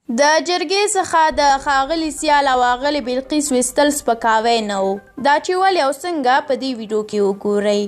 د جرګې څخه د ښاغلي سیال او ښاغلي بلقیس ویستل سپکاوی نه و. دا چې ولې او څنګه په دې ویډیو کې وګورئ.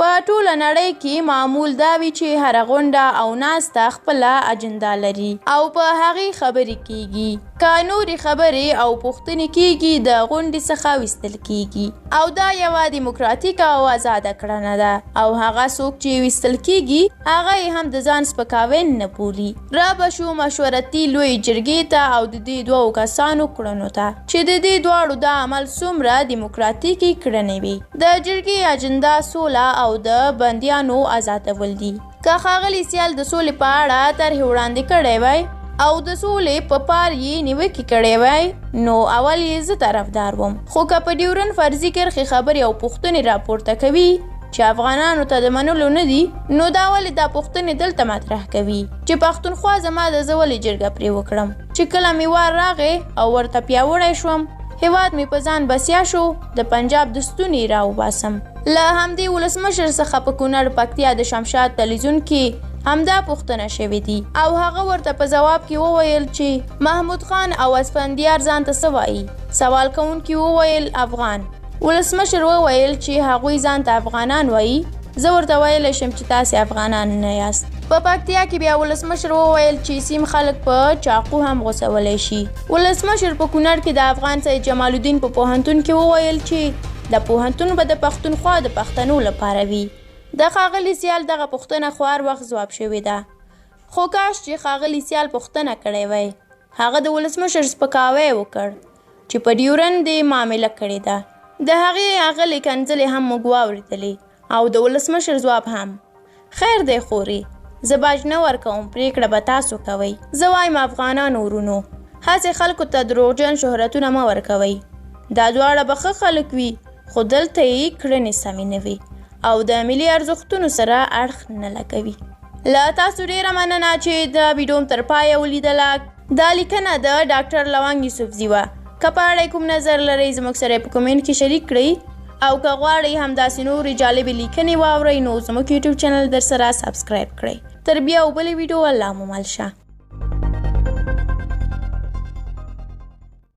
په ټوله نړۍ کې معمول دا وي چې هره غونډه او ناسته خپله اجنډا لري او په هغې خبرې کیږي. که نورې خبرې او پوښتنې کیږي د غونډې څخه ویستل کیږي او دا یوه دیموکراتیکه او آزاده کړنه ده او هغه څوک چې ویستل کیږي هغه یې هم د ځان سپکاوی نه بولي. را به شو مشورتي لویې جرګې ته او د دې دوو کسانو کړنو ته چې د دې دواړو دا عمل څومره دیموکراتیکي کړنې وي. د جرګې اجنډا سوله او د بندیانو آزادول دي. که ښاغلي سیال د سولې په اړه طرحې وړاندې کړی وای او د سولې په پار یې نیوکې کړی وای نو اول یې زه طرفدار وم. خو که په ډیورنډ فرضي کرښې خبرې او پوښتنې راپورته کوي چې افغانانو ته د منلو نه دي نو دا ولې دا پوښتنې دلته مطرح کوي چې پښتونخوا زما د زه ولې جرګه پرې وکړم چې کله مې وار راغی او ورته پیاوړی شوم هیواد مې په ځان بسیا شو د پنجاب د ستوني راوباسم. له همدې ولسمشر څخه په کونړ پکتیا د شمشاد تلویزیون کې همدا پوښتنه شوې دي او هغه ورته په ځواب کې وویل چې محمود خان او اسفندیار ځان ته څه وایي. سوال کوونکي وویل افغان. ولسمشر وویل چې هغوی ځان ته افغانان وایي. زه ورته ویلی شم چې تاسې افغانان نه یاست. په پکتیا کې بیا ولسمشر وویل چې سیم خلک په چاقو هم غوڅولی شي. ولسمشر په کونړ کې د افغان سید جمال الدین په پوهنتون کې وویل چې د پوهنتون به د پښتونخوا د پښتنو لپاره وي. د ښاغلي سیال دغه پوښتنه خو هر وخت ځواب شوې ده. خو کاش چې ښاغلي سیال پوښتنه کړې وای. هغه د ولسمشر سپکاوی وکړ چې په ډیورنډ دې معامله کړې ده. د هغې اغلې کنځلې هم موږ واورېدلې او د ولسمشر ځواب هم. خیر دی خورې زه باج نه ورکوم پرېکړه به تاسو کوئ. زه وایم افغانانو ورونو هسې خلکو ته دروغجن شهرتونه مه ورکوئ. دا دواړه به ښه خلک وي خو دلته یې کړنې سمې نه وي او د ملي ارزښتونو سره اړخ نه لګوي. له تاسو ډېره مننه چې د ویډیو تر پایه ولیدله. دا لیکنه د ډاکټر لونګ یوسفزي وه. که په اړه کوم نظر لرئ زموږ سره په کومنټ کې شریک کړئ او که غواړئ همداسې نورې جالبې لیکنې واورئ نو زموږ یوټیوب چینل در سره سبسکرایب کړئ. تر بیا او بلې ویډیو الله مو مل شه.